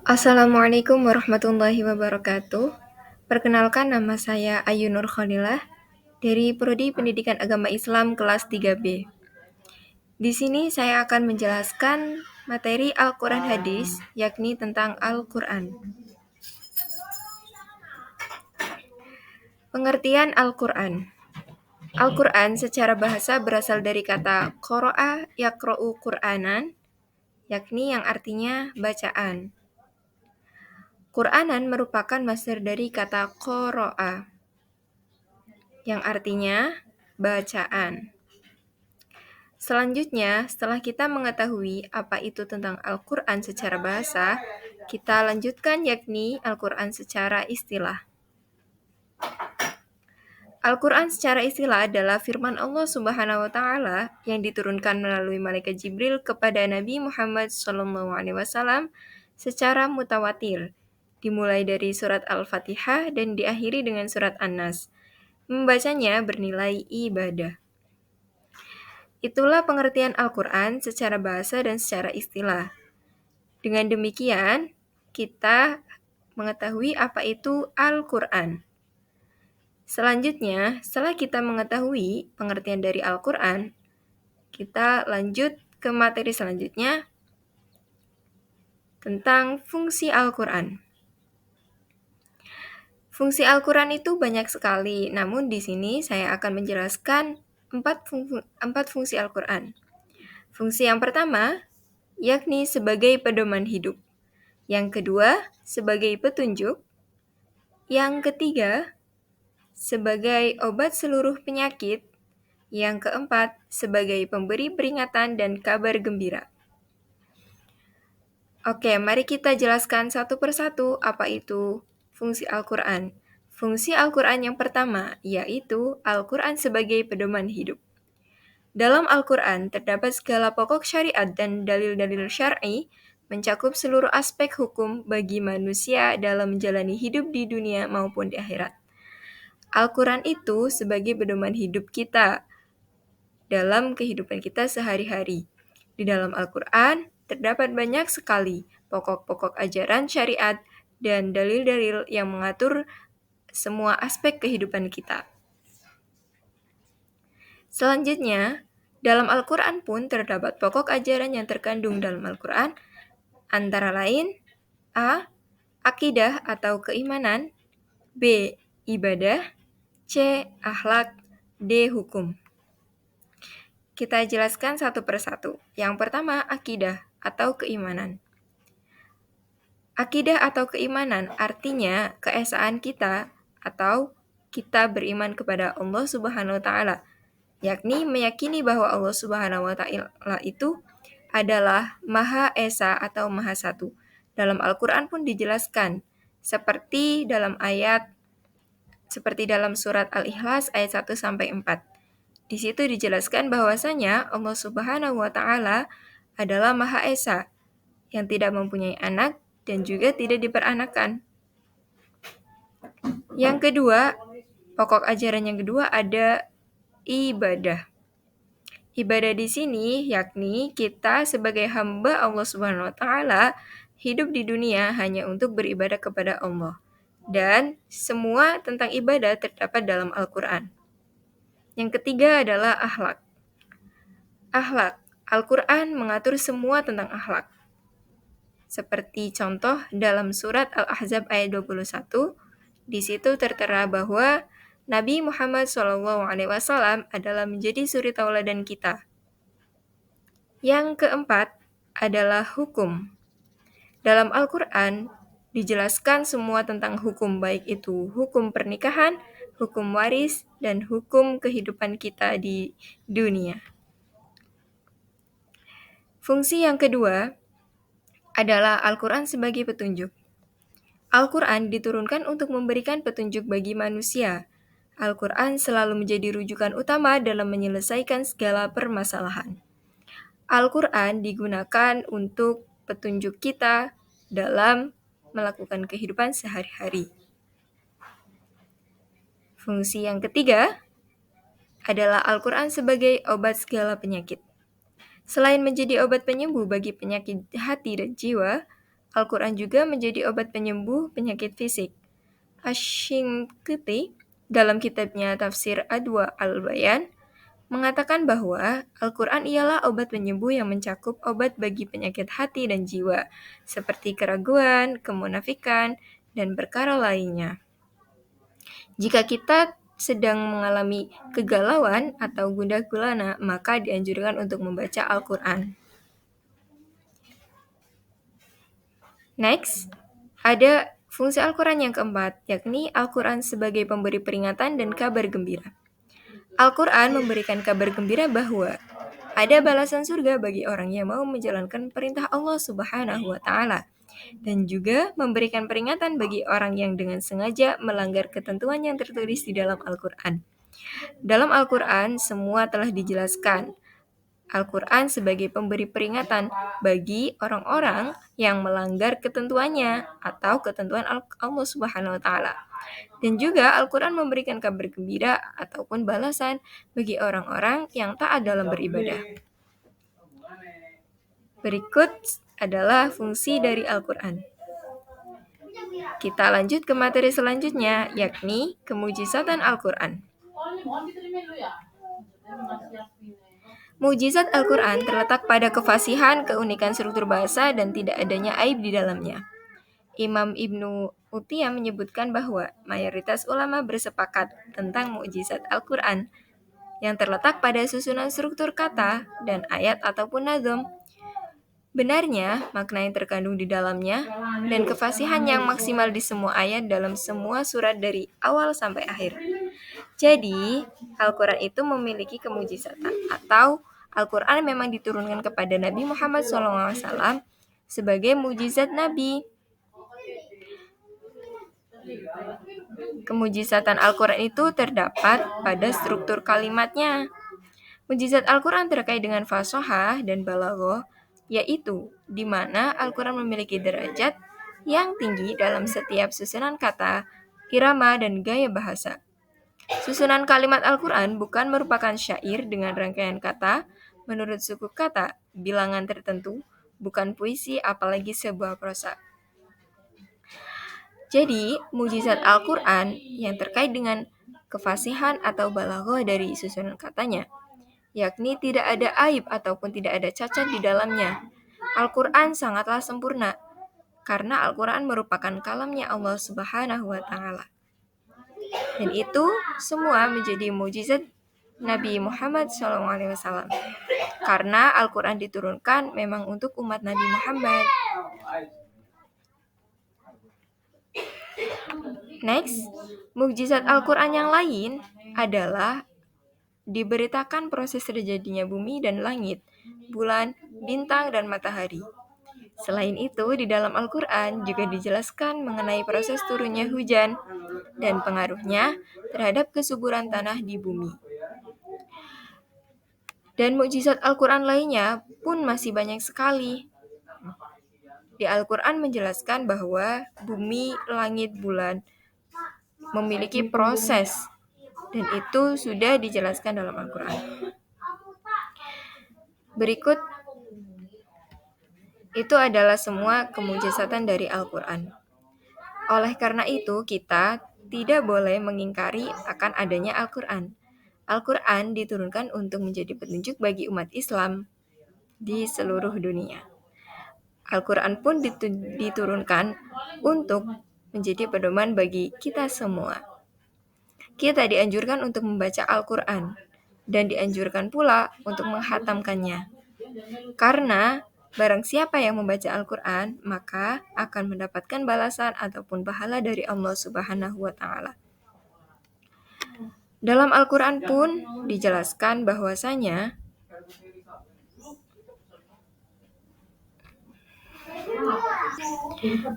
Assalamualaikum warahmatullahi wabarakatuh. Perkenalkan, nama saya Ayu Nur Khalilah dari Prodi Pendidikan Agama Islam kelas 3B. Di sini saya akan menjelaskan materi Al-Quran Hadis, yakni tentang Al-Quran. Pengertian Al-Quran. Al-Quran secara bahasa berasal dari kata qara'a yaqra'u Qur'anan, yakni yang artinya bacaan. Qur'anan merupakan masdar dari kata qara'a, yang artinya bacaan. Selanjutnya, setelah kita mengetahui apa itu tentang Al-Quran secara bahasa, kita lanjutkan yakni Al-Quran secara istilah. Al-Quran secara istilah adalah firman Allah Subhanahu wa Ta'ala yang diturunkan melalui malaikat Jibril kepada Nabi Muhammad SAW secara mutawatir, dimulai dari surat Al-Fatihah dan diakhiri dengan surat An-Nas. Membacanya bernilai ibadah. Itulah pengertian Al-Quran secara bahasa dan secara istilah. Dengan demikian, kita mengetahui apa itu Al-Quran. Selanjutnya, setelah kita mengetahui pengertian dari Al-Quran, kita lanjut ke materi selanjutnya tentang fungsi Al-Quran. Fungsi Al-Quran itu banyak sekali, namun di sini saya akan menjelaskan empat fungsi Al-Quran. Fungsi yang pertama, yakni sebagai pedoman hidup. Yang kedua, sebagai petunjuk. Yang ketiga, sebagai obat seluruh penyakit. Yang keempat, sebagai pemberi peringatan dan kabar gembira. Oke, mari kita jelaskan satu persatu apa itu fungsi Al-Quran. Fungsi Al-Quran yang pertama, yaitu Al-Quran sebagai pedoman hidup. Dalam Al-Quran terdapat segala pokok syariat dan dalil-dalil syar'i mencakup seluruh aspek hukum bagi manusia dalam menjalani hidup di dunia maupun di akhirat. Al-Quran itu sebagai pedoman hidup kita dalam kehidupan kita sehari-hari. Di dalam Al-Quran terdapat banyak sekali pokok-pokok ajaran syariat dan dalil-dalil yang mengatur semua aspek kehidupan kita. Selanjutnya, dalam Al-Quran pun terdapat pokok ajaran yang terkandung dalam Al-Quran, antara lain A. Akidah atau keimanan, B. Ibadah, C. Akhlak, D. Hukum. Kita jelaskan satu persatu. Yang pertama, akidah atau keimanan. Akidah atau keimanan artinya keesaan kita atau kita beriman kepada Allah Subhanahu wa Ta'ala, yakni meyakini bahwa Allah Subhanahu wa Ta'ala itu adalah Maha Esa atau Maha Satu. Dalam Al-Quran pun dijelaskan seperti dalam surat Al-Ikhlas ayat 1-4. Di situ dijelaskan bahwasanya Allah Subhanahu wa Ta'ala adalah Maha Esa yang tidak mempunyai anak dan juga tidak diperanakan. Yang kedua, pokok ajaran yang kedua ada ibadah. Ibadah di sini yakni kita sebagai hamba Allah Subhanahu wa Ta'ala hidup di dunia hanya untuk beribadah kepada Allah. Dan semua tentang ibadah terdapat dalam Al-Quran. Yang ketiga adalah akhlak. Akhlak. Al-Quran mengatur semua tentang akhlak. Seperti contoh dalam surat Al-Ahzab ayat 21, di situ tertera bahwa Nabi Muhammad SAW adalah menjadi suri tauladan kita. Yang keempat adalah hukum. Dalam Al-Quran dijelaskan semua tentang hukum, baik itu hukum pernikahan, hukum waris, dan hukum kehidupan kita di dunia. Fungsi yang kedua adalah Al-Quran sebagai petunjuk. Al-Quran diturunkan untuk memberikan petunjuk bagi manusia. Al-Quran selalu menjadi rujukan utama dalam menyelesaikan segala permasalahan. Al-Quran digunakan untuk petunjuk kita dalam melakukan kehidupan sehari-hari. Fungsi yang ketiga adalah Al-Quran sebagai obat segala penyakit. Selain menjadi obat penyembuh bagi penyakit hati dan jiwa, Al-Quran juga menjadi obat penyembuh penyakit fisik. Asy-Shinqiti dalam kitabnya Tafsir Adwa Al-Bayan mengatakan bahwa Al-Quran ialah obat penyembuh yang mencakup obat bagi penyakit hati dan jiwa, seperti keraguan, kemunafikan, dan perkara lainnya. Jika kita sedang mengalami kegalauan atau gundah gulana, maka dianjurkan untuk membaca Al-Quran. Next, ada fungsi Al-Quran yang keempat, yakni Al-Quran sebagai pemberi peringatan dan kabar gembira. Al-Quran memberikan kabar gembira bahwa ada balasan surga bagi orang yang mau menjalankan perintah Allah Subhanahu wa Ta'ala, dan juga memberikan peringatan bagi orang yang dengan sengaja melanggar ketentuan yang tertulis di dalam Al-Quran. Dalam Al-Quran, semua telah dijelaskan. Al-Quran sebagai pemberi peringatan bagi orang-orang yang melanggar ketentuannya atau ketentuan Allah Subhanahu wa Ta'ala. Dan juga Al-Quran memberikan kabar gembira ataupun balasan bagi orang-orang yang taat dalam beribadah. Berikut adalah fungsi dari Al-Quran. Kita lanjut ke materi selanjutnya, yakni kemujizatan Al-Quran. Mujizat Al-Quran terletak pada kefasihan, keunikan struktur bahasa, dan tidak adanya aib di dalamnya. Imam Ibnu Uthiyah menyebutkan bahwa mayoritas ulama bersepakat tentang mukjizat Al-Quran yang terletak pada susunan struktur kata dan ayat ataupun nazm. Benarnya, makna yang terkandung di dalamnya dan kefasihan yang maksimal di semua ayat dalam semua surat dari awal sampai akhir. Jadi, Al-Quran itu memiliki kemujizatan atau Al-Quran memang diturunkan kepada Nabi Muhammad SAW sebagai mujizat Nabi. Kemujizatan Al-Quran itu terdapat pada struktur kalimatnya. Mujizat Al-Quran terkait dengan fasahah dan balaghah, yaitu di mana Al-Quran memiliki derajat yang tinggi dalam setiap susunan kata, irama, dan gaya bahasa. Susunan kalimat Al-Quran bukan merupakan syair dengan rangkaian kata menurut suku kata, bilangan tertentu, bukan puisi apalagi sebuah prosa. Jadi, mujizat Al-Quran yang terkait dengan kefasihan atau balaghah dari susunan katanya, yakni tidak ada aib ataupun tidak ada cacat di dalamnya. Al-Quran sangatlah sempurna, karena Al-Quran merupakan kalamnya Allah Subhanahu wa Ta'ala. Dan itu semua menjadi mujizat Nabi Muhammad SAW. Karena Al-Quran diturunkan memang untuk umat Nabi Muhammad. Next, mukjizat Al-Quran yang lain adalah diberitakan proses terjadinya bumi dan langit, bulan, bintang, dan matahari. Selain itu, di dalam Al-Quran juga dijelaskan mengenai proses turunnya hujan dan pengaruhnya terhadap kesuburan tanah di bumi. Dan mukjizat Al-Quran lainnya pun masih banyak sekali. Di Al-Quran menjelaskan bahwa bumi, langit, bulan memiliki proses, dan itu sudah dijelaskan dalam Al-Quran. Berikut itu adalah semua kemujizatan dari Al-Quran. Oleh karena itu, kita tidak boleh mengingkari akan adanya Al-Quran. Al-Quran diturunkan untuk menjadi petunjuk bagi umat Islam di seluruh dunia. Al-Quran pun diturunkan untuk menjadi pedoman bagi kita semua. Kita dianjurkan untuk membaca Al-Quran dan dianjurkan pula untuk menghatamkannya. Karena barang siapa yang membaca Al-Quran, maka akan mendapatkan balasan ataupun pahala dari Allah Subhanahu wa Ta'ala. Dalam Al-Quran pun dijelaskan bahwasanya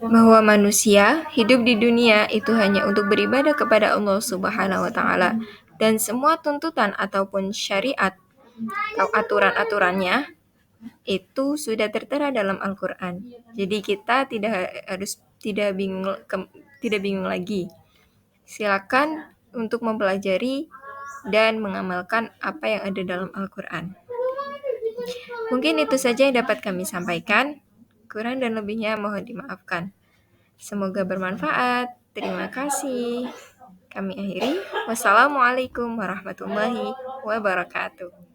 bahwa manusia hidup di dunia itu hanya untuk beribadah kepada Allah Subhanahu wa Ta'ala, dan semua tuntutan ataupun syariat atau aturan-aturannya itu sudah tertera dalam Al-Quran. Jadi kita tidak bingung lagi. Silakan untuk mempelajari dan mengamalkan apa yang ada dalam Al-Quran. Mungkin itu saja yang dapat kami sampaikan. Kurang dan lebihnya mohon dimaafkan. Semoga bermanfaat. Terima kasih. Kami akhiri. Wassalamualaikum warahmatullahi wabarakatuh.